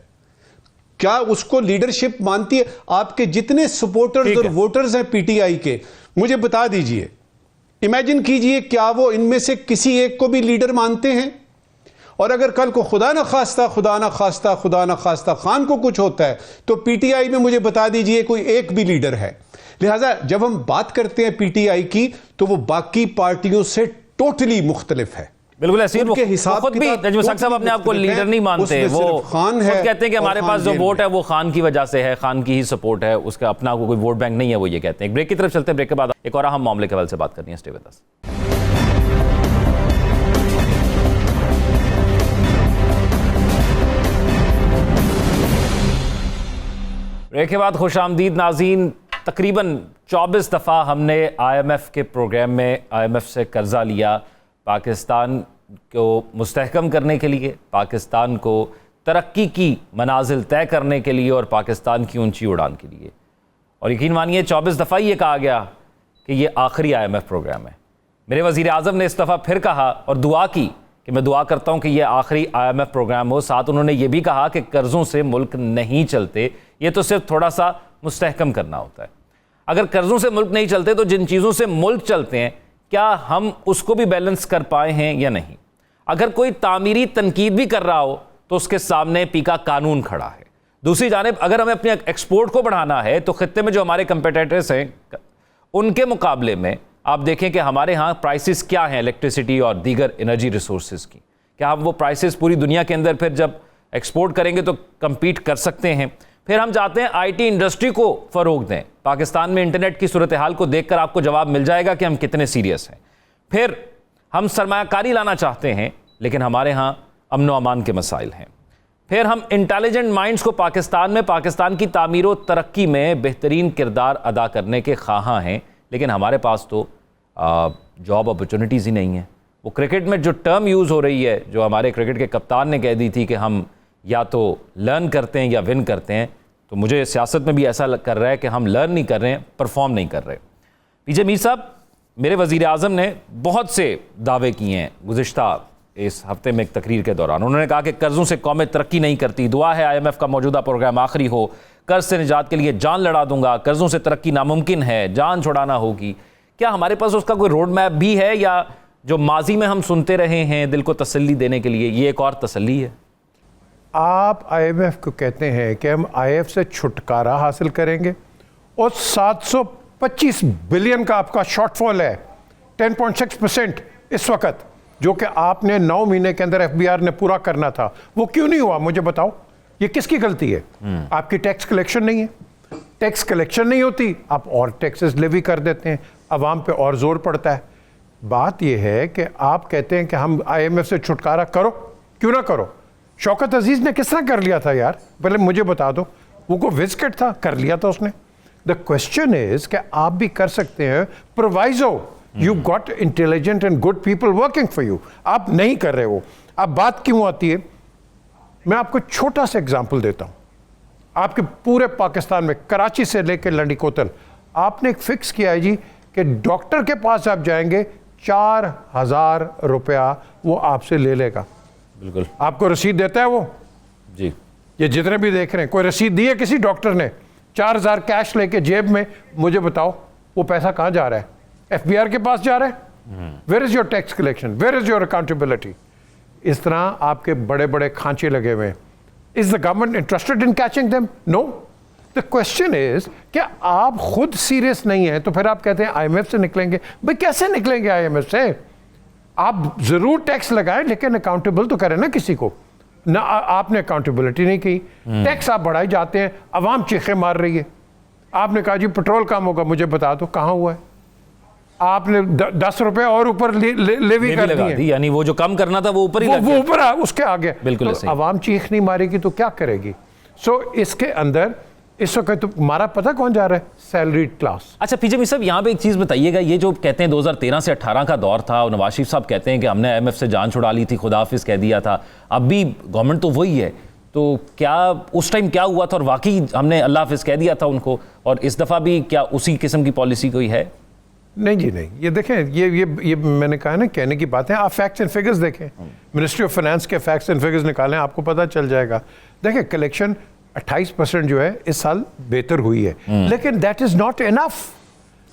Speaker 2: क्या उसको लीडरशिप मानती है? आपके जितने सपोर्टर्स और वोटर्स हैं PTI के, मुझे बता दीजिए, इमेजिन कीजिए क्या वो इनमें से किसी एक को भी लीडर मानते हैं? और अगर कल को खुदा ना खास्ता खान को कुछ होता है तो PTI में मुझे बता दीजिए कोई एक भी लीडर है। लिहाजा जब हम बात करते हैं PTI की तो वो बाकी पार्टियों से टोटली मुख्तलिफ है।
Speaker 1: बिल्कुल ऐसे
Speaker 2: उनके हिसाब
Speaker 1: खुद भी नजमुल साहब अपने आप को लीडर नहीं मानते, वो
Speaker 2: खान है,
Speaker 1: कहते हैं कि हमारे पास जो वोट है वो खान की वजह से है, खान की ही सपोर्ट है, उसका अपना कोई वोट बैंक नहीं है, वो ये कहते हैं। ब्रेक की तरफ चलते हैं, ब्रेक के बाद एक और अहम मामले के हवाले से बात करनी है। Stay with us. ब्रेक के बाद खुशामदीद नाज़रीन। तकरीबन 24 दफ़ा हमने IMF के प्रोग्राम में IMF से कर्जा लिया, पाकिस्तान को मुस्तहकम करने के लिए, पाकिस्तान को तरक्की की मनाजिल तय करने के लिए और पाकिस्तान की ऊंची उड़ान के लिए। और यकीन मानिए 24 दफ़ा ये कहा गया कि ये आखिरी IMF प्रोग्राम है। मेरे वज़ीर आज़म ने इस दफ़ा फिर कहा और दुआ की कि मैं दुआ करता हूँ कि ये आखिरी IMF प्रोग्राम हो। साथ उन्होंने ये भी कहा कि कर्ज़ों से मुल्क नहीं चलते, ये तो सिर्फ थोड़ा सा मुस्तहकम करना होता है। अगर कर्ज़ों से मुल्क नहीं चलते तो जिन चीज़ों से मुल्क चलते हैं क्या हम उसको भी बैलेंस कर पाए हैं या नहीं? अगर कोई तामीरी तनकीद भी कर रहा हो तो उसके सामने पीका कानून खड़ा है। दूसरी जानिब अगर हमें अपने एक्सपोर्ट को बढ़ाना है तो खित्ते में जो हमारे कंपिटिटर्स हैं उनके मुकाबले में आप देखें कि हमारे यहाँ प्राइसेस क्या हैं इलेक्ट्रिसिटी और दीगर एनर्जी रिसोर्सेज की, क्या हम वो प्राइसेस पूरी दुनिया के अंदर फिर जब एक्सपोर्ट करेंगे तो compete कर सकते हैं। फिर हम चाहते हैं IT इंडस्ट्री को फ़रोग दें। पाकिस्तान में इंटरनेट की सूरत हाल को देखकर आपको जवाब मिल जाएगा कि हम कितने सीरियस हैं। फिर हम सरमायाकारी लाना चाहते हैं लेकिन हमारे यहाँ अमन व अमान के मसाइल हैं। फिर हम इंटेलिजेंट माइंड्स को पाकिस्तान में पाकिस्तान की तामीर व तरक्की में बेहतरीन किरदार अदा करने के ख्वाहां हैं, लेकिन हमारे पास तो जॉब अपॉर्चुनिटीज़ ही नहीं है। वो क्रिकेट में जो टर्म यूज़ हो रही है, जो हमारे क्रिकेट के कप्तान ने कह दी थी कि हम या तो लर्न करते हैं या विन करते हैं, तो मुझे सियासत में भी ऐसा कर रहा है कि हम लर्न नहीं कर रहे हैं, परफॉर्म नहीं कर रहे। पीजे मीर साहब, मेरे वज़ीर आज़म ने बहुत से दावे किए हैं गुज़िश्ता इस हफ्ते में एक तकरीर के दौरान। उन्होंने कहा कि कर्ज़ों से कौमें तरक्की नहीं करती, दुआ है IMF का मौजूदा प्रोग्राम आखिरी हो, कर्ज से निजात के लिए जान लड़ा दूंगा, कर्ज़ों से तरक्की नामुमकिन है, जान छुड़ाना होगी। क्या हमारे पास उसका कोई रोड मैप भी है या जो माजी में हम सुनते रहे हैं दिल को तसल्ली देने के लिए, ये एक और तसल्ली है?
Speaker 3: आप IMF को कहते हैं कि हम IMF से छुटकारा हासिल करेंगे और 725 बिलियन का आपका शॉर्टफॉल है, 10.6% इस वक्त, जो कि आपने 9 महीने के अंदर FBR ने पूरा करना था। वो क्यों नहीं हुआ मुझे बताओ, ये किसकी गलती है? आपकी टैक्स कलेक्शन नहीं है। टैक्स कलेक्शन नहीं होती, आप और टैक्सेस लेवी कर देते हैं, अवाम पे और जोर पड़ता है। बात यह है कि आप कहते हैं कि हम IMF से छुटकारा करो, क्यों ना करो? शौकत अजीज ने किस तरह कर लिया था यार, पहले मुझे बता दो। वो को विस्केट था, कर लिया था उसने। द क्वेश्चन इज कि आप भी कर सकते हैं proviso. You got intelligent and good people working for you, आप नहीं कर रहे हो। अब बात क्यों आती है, मैं आपको छोटा सा एग्जांपल देता हूं। आपके पूरे पाकिस्तान में कराची से लेकर लंडी कोतल आपने एक फिक्स किया है जी कि डॉक्टर के पास आप जाएंगे 4,000 रुपया वो आपसे ले लेगा।
Speaker 1: बिल्कुल,
Speaker 3: आपको रसीद देता है वो
Speaker 1: जी।
Speaker 3: ये जितने भी देख रहे हैं, कोई रसीद दी है किसी डॉक्टर ने? 4,000 कैश लेके जेब में, मुझे बताओ वो पैसा कहाँ जा रहा है? FBR के पास जा रहा है? Where is your tax collection, where is your accountability? इस तरह आपके बड़े बड़े खांचे लगे हुए हैं। Is the government interested in catching them? No. The question is क्या आप खुद सीरियस नहीं है तो फिर आप कहते हैं IMF से निकलेंगे। भाई कैसे निकलेंगे IMF से? आप जरूर टैक्स लगाएं लेकिन अकाउंटेबल तो करें ना किसी को ना। आपने अकाउंटेबिलिटी नहीं की, टैक्स आप बढ़ाई जाते हैं, अवाम चीखें मार रही है। आपने कहा जी पेट्रोल कम होगा, मुझे बता दो कहाँ हुआ है? आपने 10 रुपए और ऊपर लेवी कर दी,
Speaker 1: यानी वो जो कम करना था वो ऊपर ही
Speaker 3: वो ऊपर उसके आगे।
Speaker 1: बिल्कुल
Speaker 3: तो अवाम चीख नहीं मारेगी तो क्या करेगी? सो इसके अंदर इस वक्त तो हमारा पता कौन जा रहा है? Salaried class.
Speaker 1: अच्छा पीजे मीर साहब, यहाँ पे एक चीज़ बताइएगा, ये जो कहते हैं 2013 से 18 का दौर था और नवाज शरीफ साहब कहते हैं कि हमने IMF से जान छुड़ा ली थी, खुदाफिज कह दिया था, अब भी गवर्नमेंट तो वही है, तो क्या उस टाइम क्या हुआ था और वाकई हमने अल्लाह हाफिज कह दिया था उनको, और इस दफ़ा भी क्या उसी किस्म की पॉलिसी कोई है?
Speaker 3: नहीं जी नहीं, ये देखें, ये मैंने कहा ना, कहने की बात है। आप फैक्ट्स एंड फिगर्स देखें, मिनिस्ट्री ऑफ फाइनेंस के फैक्ट्स एंड फिगर्स निकालें, आपको पता चल जाएगा। देखें कलेक्शन 28% जो है इस साल बेहतर हुई है, लेकिन that is not enough.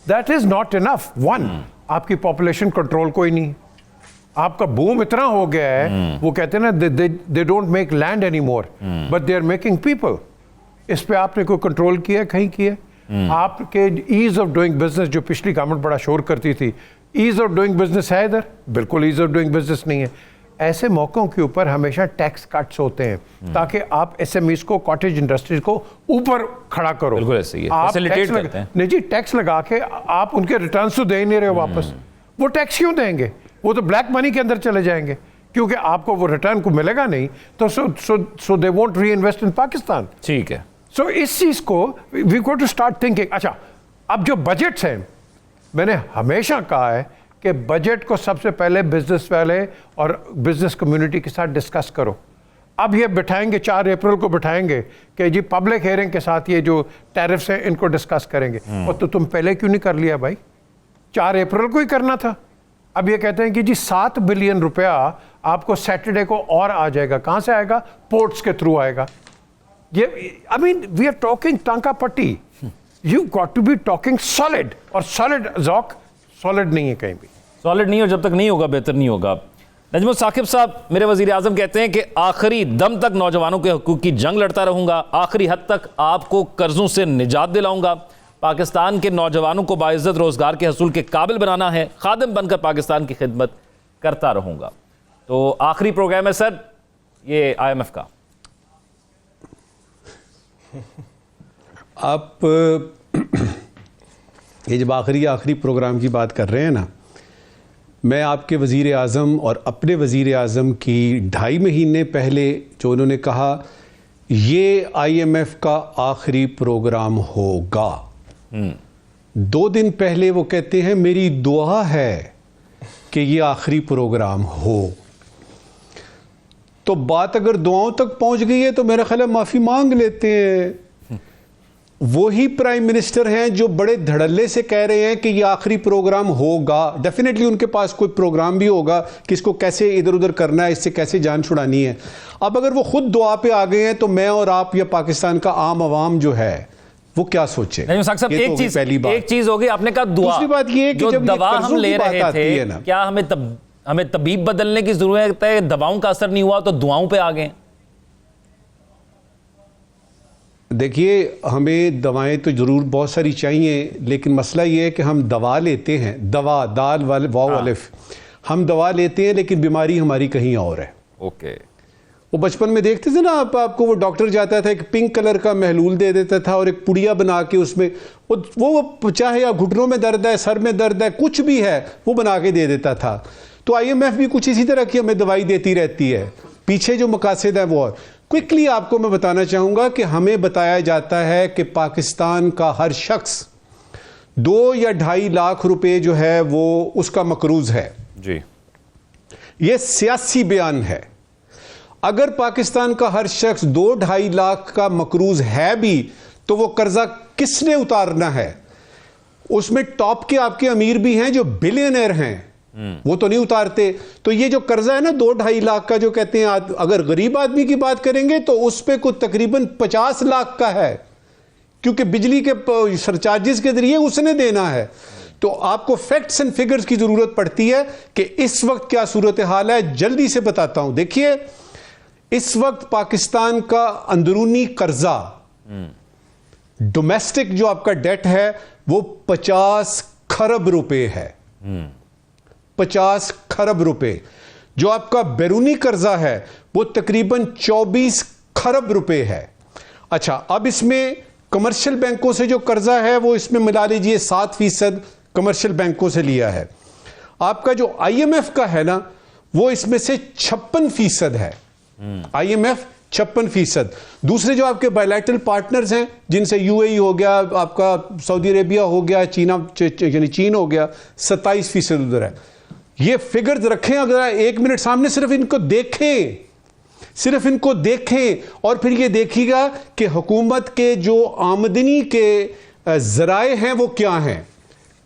Speaker 3: That is not enough. One, आपकी पॉपुलेशन कंट्रोल कोई नहीं, आपका बूम इतना हो गया है, वो कहते हैं ना they don't make land any more but they are making people. इस पे आपने कोई कंट्रोल किया है? कहीं किया? आपके ईज ऑफ डूइंग बिजनेस जो पिछली गवर्नमेंट बड़ा शोर करती थी, ईज ऑफ डूइंग बिजनेस है इधर? बिल्कुल ईज ऑफ डूइंग बिजनेस नहीं है। ऐसे मौकों के ऊपर हमेशा टैक्स कट्स होते हैं ताकि आप SMEs को, कॉटेज इंडस्ट्रीज को ऊपर खड़ा करो।
Speaker 1: बिल्कुल ऐसे ही है,
Speaker 3: आप
Speaker 1: फैसिलिटेट करते हैं।
Speaker 3: नहीं जी, टैक्स लगा के आप उनके रिटर्न्स तो दे ही नहीं रहे हो वापस। वो टैक्स क्यों देंगे? वो तो ब्लैक मनी के अंदर चले जाएंगे, क्योंकि आपको वो रिटर्न को मिलेगा नहीं, तो so they won't reinvest in Pakistan.
Speaker 1: ठीक है।
Speaker 3: सो इस चीज को we go to start thinking. अच्छा, अब जो बजट्स हैं, मैंने हमेशा कहा है कि बजट को सबसे पहले बिजनेस वाले और बिजनेस कम्युनिटी के साथ डिस्कस करो। अब ये बिठाएंगे, 4 अप्रैल को बिठाएंगे कि जी पब्लिक हियरिंग के साथ ये जो टैरिफ्स हैं इनको डिस्कस करेंगे। और तो तुम पहले क्यों नहीं कर लिया भाई? 4 अप्रैल को ही करना था। अब ये कहते हैं कि जी 7 बिलियन रुपया आपको सैटरडे को और आ जाएगा। कहां से आएगा? पोर्ट्स के थ्रू आएगा। ये I mean we are talking टांका पट्टी। You got to be talking solid, और सॉलिड जॉक सॉलिड नहीं है कहीं भी।
Speaker 1: सॉलिड नहीं हो, जब तक नहीं होगा बेहतर नहीं होगा। नजमुल साकिब साहब, मेरे वजीर आजम कहते हैं कि आखिरी दम तक नौजवानों के हकूक़ की जंग लड़ता रहूंगा, आखिरी हद तक आपको कर्जों से निजात दिलाऊंगा, पाकिस्तान के नौजवानों को बाइज्जत रोजगार के हसूल के काबिल बनाना है, खादिम बनकर पाकिस्तान की खिदमत करता रहूंगा। तो आखिरी प्रोग्राम है सर ये IMF का।
Speaker 2: आप ये जब आखिरी प्रोग्राम की बात कर रहे हैं ना, मैं आपके वज़ीर आज़म और अपने वज़ीर आज़म की 2.5 महीने पहले जो उन्होंने कहा ये IMF का आखिरी प्रोग्राम होगा, 2 दिन पहले वो कहते हैं मेरी दुआ है कि ये आखिरी प्रोग्राम हो। तो बात अगर दुआओं तक पहुंच गई है तो मेरा ख्याल है माफ़ी मांग लेते हैं। वही प्राइम मिनिस्टर हैं जो बड़े धड़ल्ले से कह रहे हैं कि ये आखिरी प्रोग्राम होगा। डेफिनेटली उनके पास कोई प्रोग्राम भी होगा कि इसको कैसे इधर उधर करना है, इससे कैसे जान छुड़ानी है। अब अगर वो खुद दुआ पे आ गए हैं तो मैं और आप या पाकिस्तान का आम आवाम जो है वो क्या सोचे?
Speaker 1: नहीं साहब, एक चीज होगी, आपने कहा दुआ।
Speaker 2: दूसरी बात ये है कि जब
Speaker 1: दवा हम ले रहे थे, क्या हमें तबीब बदलने की जरूरत है? दवाओं का असर नहीं हुआ तो दुआओं पे आ गए।
Speaker 2: देखिए, हमें दवाएं तो ज़रूर बहुत सारी चाहिए, लेकिन मसला ये है कि हम दवा लेते हैं, दवा दाल वाले वाव अलिफ, हम दवा लेते हैं लेकिन बीमारी हमारी कहीं और है।
Speaker 1: ओके।
Speaker 2: वो बचपन में देखते थे ना आपको वो डॉक्टर जाता था, एक पिंक कलर का महलूल दे देता था और एक पुड़िया बना के उसमें वो चाहे या घुटनों में दर्द है, सर में दर्द है, कुछ भी है, वो बना के दे देता था। तो IMF भी कुछ इसी तरह की हमें दवाई देती रहती है। पीछे जो मकासद है वो और क्विकली आपको मैं बताना चाहूंगा कि हमें बताया जाता है कि पाकिस्तान का हर शख्स 2 या 2.5 लाख रुपए जो है वो उसका मकरूज है
Speaker 1: जी।
Speaker 2: ये सियासी बयान है। अगर पाकिस्तान का हर शख्स 2-2.5 लाख का मकरूज है भी तो वो कर्जा किसने उतारना है? उसमें टॉप के आपके अमीर भी हैं जो बिलियनर हैं, वो तो नहीं उतारते। तो ये जो कर्जा है ना 2-2.5 लाख का जो कहते हैं, अगर गरीब आदमी की बात करेंगे तो उस पे कुछ तकरीबन 50 लाख का है, क्योंकि बिजली के सरचार्जेस के जरिए उसने देना है। तो आपको फैक्ट्स एंड फिगर्स की जरूरत पड़ती है कि इस वक्त क्या सूरत हाल है। जल्दी से बताता हूं। देखिए, इस वक्त पाकिस्तान का अंदरूनी कर्जा, डोमेस्टिक जो आपका डेट है वो 50 खरब रुपए है। 50 खरब रुपए। जो आपका बैरूनी कर्जा है वो तकरीबन 24 खरब रुपए है। अच्छा, अब इसमें कमर्शियल बैंकों से जो कर्जा है वो इसमें मिला लीजिए 7% कमर्शियल बैंकों से लिया है। आपका जो IMF का है ना वो इसमें से 56% है। IMF 56%। दूसरे जो आपके बायलैटरल पार्टनर्स हैं जिनसे UAE हो गया, आपका सऊदी अरेबिया हो गया, यानी चीन हो गया, 27% उधर है। ये फिगर्स रखें, अगर 1 मिनट सामने सिर्फ इनको देखें और फिर ये देखिएगा कि हुकूमत के जो आमदनी के जराए हैं वो क्या हैं।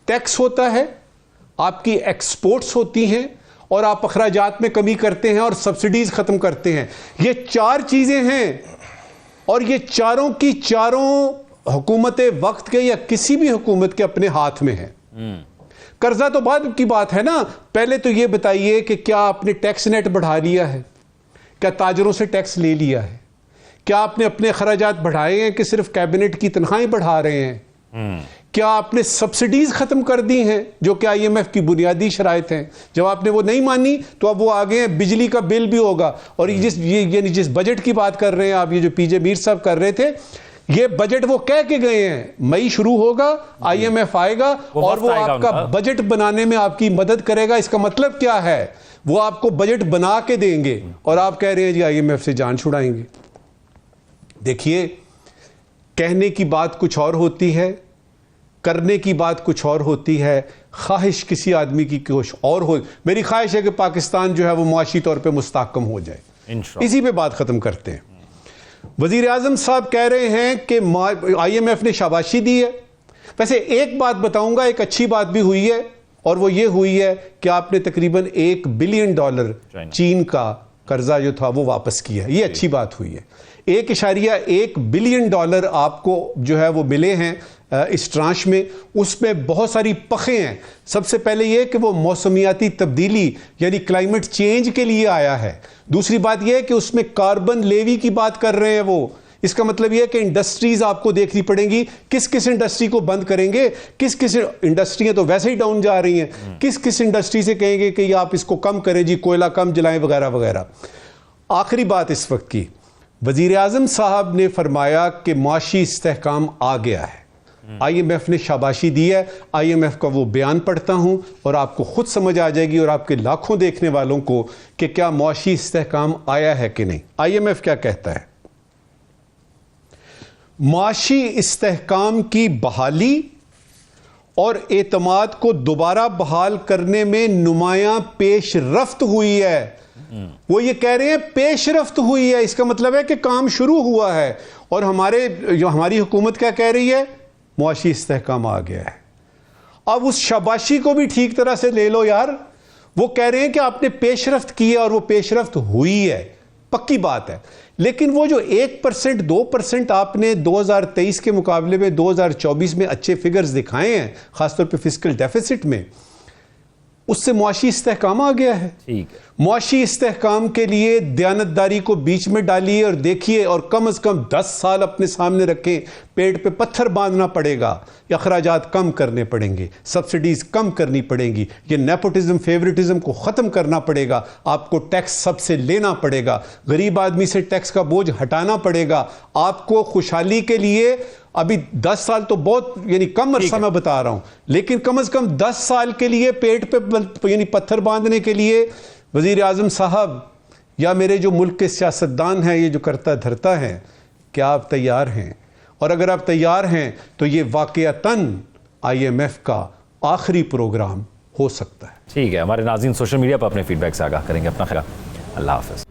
Speaker 2: टैक्स होता है, आपकी एक्सपोर्ट्स होती हैं और आप अखराजात में कमी करते हैं और सब्सिडीज खत्म करते हैं। ये 4 चीजें हैं और ये चारों की चारों हुकूमत वक्त के या किसी भी हुकूमत के अपने हाथ में है। कर्जा तो बाद की बात है ना। पहले तो ये बताइए कि क्या आपने टैक्स नेट बढ़ा लिया है? क्या ताजरों से टैक्स ले लिया है? क्या आपने अपने खर्चात बढ़ाए हैं कि सिर्फ कैबिनेट की तनख्वाहें बढ़ा रहे हैं? क्या आपने सब्सिडीज खत्म कर दी हैं जो कि IMF की बुनियादी शराइत हैं? जब आपने वो नहीं मानी तो अब वो आगे हैं, बिजली का बिल भी होगा। और जिस बजट की बात कर रहे हैं आप, ये जो PJ मीर साहब कर रहे थे, ये बजट वो कह के गए हैं मई शुरू होगा, IMF आएगा और वो आपका बजट बनाने में आपकी मदद करेगा। इसका मतलब क्या है? वो आपको बजट बना के देंगे और आप कह रहे हैं जी IMF से जान छुड़ाएंगे। देखिए, कहने की बात कुछ और होती है, करने की बात कुछ और होती है। ख्वाहिश किसी आदमी की कुछ और हो। मेरी ख्वाहिश है कि पाकिस्तान जो है वो मुआशी तौर पे मुस्तहकम हो जाए। इसी पे बात खत्म करते हैं। वजीर आजम साहब कह रहे हैं कि IMF ने शाबाशी दी है। वैसे एक बात बताऊंगा, एक अच्छी बात भी हुई है और वो ये हुई है कि आपने तकरीबन $1 बिलियन चीन का कर्जा जो था वो वापस किया। ये अच्छी बात हुई है। $1.1 बिलियन आपको जो है वो मिले हैं इस ट्रांश में, उसमें बहुत सारी पखें हैं। सबसे पहले ये कि वो मौसमियाती तब्दीली यानी क्लाइमेट चेंज के लिए आया है। दूसरी बात यह है कि उसमें कार्बन लेवी की बात कर रहे हैं वो। इसका मतलब यह है कि इंडस्ट्रीज आपको देखनी पड़ेंगी, किस किस इंडस्ट्री को बंद करेंगे, किस किस इंडस्ट्रियां तो वैसे ही डाउन जा रही हैं, किस किस इंडस्ट्री से कहेंगे कि आप इसको कम करें जी, कोयला कम जलाएं वगैरह वगैरह। आखिरी बात इस वक्त की, वजीर आजम साहब ने फरमाया कि माशी इस्तेहकाम आ गया है। IMF ने शाबाशी दी है। IMF का वो बयान पढ़ता हूं और आपको खुद समझ आ जाएगी और आपके लाखों देखने वालों को कि क्या माशी इस्तेहकाम आया है कि नहीं। IMF क्या कहता है? माशी इस्तेहकाम की बहाली और एतमाद को दोबारा बहाल करने में नुमायां पेशरफ्त हुई है। वो ये कह रहे हैं पेशरफ्त हुई है, इसका मतलब है कि काम शुरू हुआ है। और हमारी हुकूमत क्या कह रही है? मुआशी इस्तेहकाम आ गया है। अब उस शाबाशी को भी ठीक तरह से ले लो यार। वो कह रहे हैं कि आपने पेशरफ्त की है और वो पेशरफ्त हुई है, पक्की बात है। लेकिन वो जो 1% 2% आपने 2023 के मुकाबले में 2024 में अच्छे फिगर्स दिखाए हैं, खासतौर पे फिस्कल डेफिसिट में, उससे मुआशी इस्तेहकाम आ गया है।
Speaker 1: ठीक है।
Speaker 2: मुआशी इस्तेहकाम के लिए दयानतदारी को बीच में डालिए और देखिए, और कम से कम 10 साल अपने सामने रखें। पेट पे पत्थर बांधना पड़ेगा, अखराजात कम करने पड़ेंगे, सब्सिडीज कम करनी पड़ेंगी, ये नेपोटिज्म फेवरेटिज्म को ख़त्म करना पड़ेगा, आपको टैक्स सबसे लेना पड़ेगा, गरीब आदमी से टैक्स का बोझ हटाना पड़ेगा। आपको खुशहाली के लिए अभी 10 साल तो बहुत यानी कम अरसा मैं बता रहा हूं, लेकिन कम से कम 10 साल के लिए पेट पे यानी पत्थर बांधने के लिए वजीर आजम साहब या मेरे जो मुल्क के सियासतदान हैं, ये जो करता धरता है, क्या आप तैयार हैं? और अगर आप तैयार हैं तो ये वाकईतन IMF का आखिरी प्रोग्राम हो सकता है।
Speaker 1: ठीक है, हमारे नाज़रीन सोशल मीडिया पर अपने फीडबैक से आगाह करेंगे। अपना ख्याल, अल्लाह हाफ़िज़।